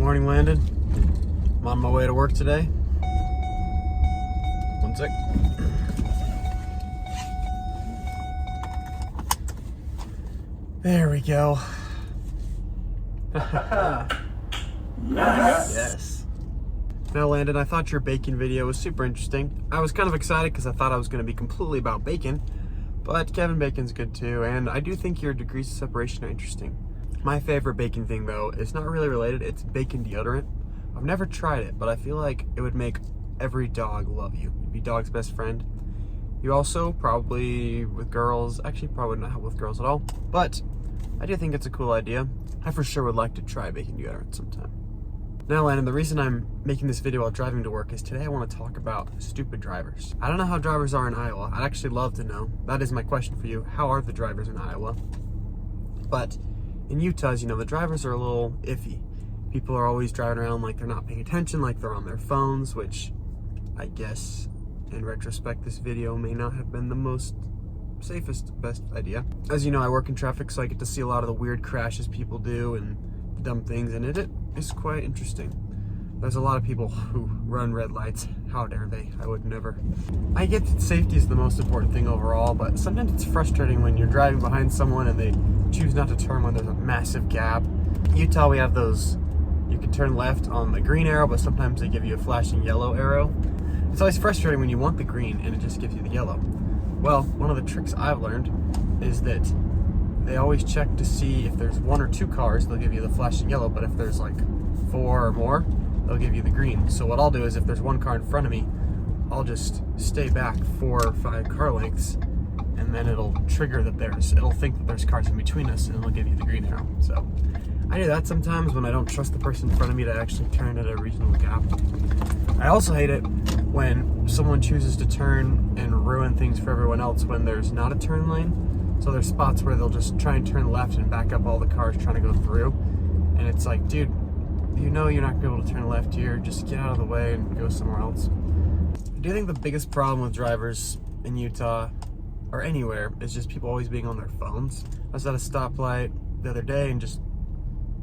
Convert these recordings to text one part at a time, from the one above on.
Morning, Landon. I'm on my way to work today. One sec. There we go. Yes. Now, Landon, I thought your bacon video was super interesting. I was kind of excited because I thought I was going to be completely about bacon, but Kevin Bacon's good too, and I do think your degrees of separation are interesting. My favorite bacon thing, though, is not really related. It's bacon deodorant. I've never tried it, but I feel like it would make every dog love you. You'd be dog's best friend. You also probably, with girls, actually probably not help with girls at all, but I do think it's a cool idea. I for sure would like to try bacon deodorant sometime. Now, Landon, the reason I'm making this video while driving to work is today I want to talk about stupid drivers. I don't know how drivers are in Iowa. I'd actually love to know. That is my question for you. How are the drivers in Iowa? But in Utah, as you know, the drivers are a little iffy. People are always driving around like they're not paying attention, like they're on their phones, which I guess in retrospect, this video may not have been the most safest, best idea. As you know, I work in traffic, so I get to see a lot of the weird crashes people do and dumb things, and it is quite interesting. There's a lot of people who run red lights. How dare they? I would never. I get that safety is the most important thing overall, but sometimes it's frustrating when you're driving behind someone and they choose not to turn when there's a massive gap. In Utah, we have those, you can turn left on the green arrow, but sometimes they give you a flashing yellow arrow. It's always frustrating when you want the green and it just gives you the yellow. Well, one of the tricks I've learned is that they always check to see if there's one or two cars, they'll give you the flashing yellow, but if there's like 4 or more, they'll give you the green. So what I'll do is if there's one car in front of me, I'll just stay back 4 or 5 car lengths, and then it'll trigger that it'll think that there's cars in between us, and it'll give you the green arrow. So I do that sometimes when I don't trust the person in front of me to actually turn at a reasonable gap. I also hate it when someone chooses to turn and ruin things for everyone else when there's not a turn lane. So there's spots where they'll just try and turn left and back up all the cars trying to go through. And it's like, dude, you know you're not going to be able to turn left here. Just get out of the way and go somewhere else. I do think the biggest problem with drivers in Utah or anywhere is just people always being on their phones. I was at a stoplight the other day, and just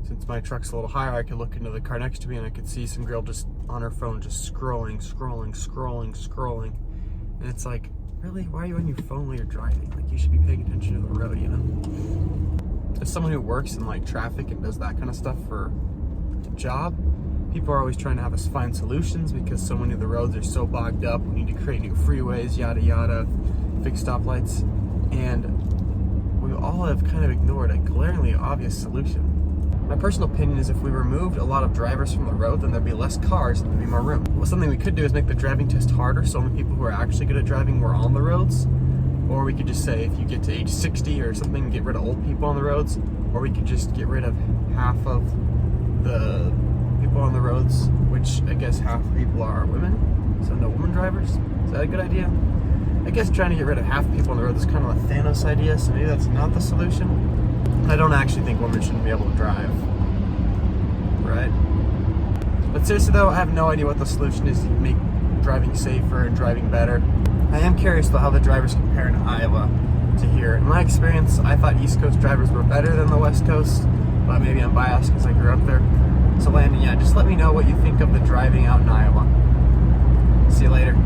since my truck's a little higher, I could look into the car next to me and I could see some girl just on her phone, just scrolling. And it's like, really? Why are you on your phone while you're driving? Like, you should be paying attention to the road, you know? As someone who works in like traffic and does that kind of stuff for a job, people are always trying to have us find solutions because so many of the roads are so bogged up. We need to create new freeways, yada yada, fix stoplights, and we all have kind of ignored a glaringly obvious solution. My personal opinion is if we removed a lot of drivers from the road, then there'd be less cars and there'd be more room. Well, something we could do is make the driving test harder, so only people who are actually good at driving were on the roads. Or we could just say if you get to age 60 or something, get rid of old people on the roads. Or we could just get rid of half of the people on the roads, which I guess half the people are women, so no women drivers. Is that a good idea? I guess trying to get rid of half the people on the road is kind of a Thanos idea, so maybe that's not the solution. I don't actually think women shouldn't be able to drive, right? But seriously though, I have no idea what the solution is to make driving safer and driving better. I am curious though how the drivers compare in Iowa to here. In my experience, I thought East Coast drivers were better than the West Coast, but maybe I'm biased because I grew up there. So Landon, yeah, just let me know what you think of the driving out in Iowa. See you later.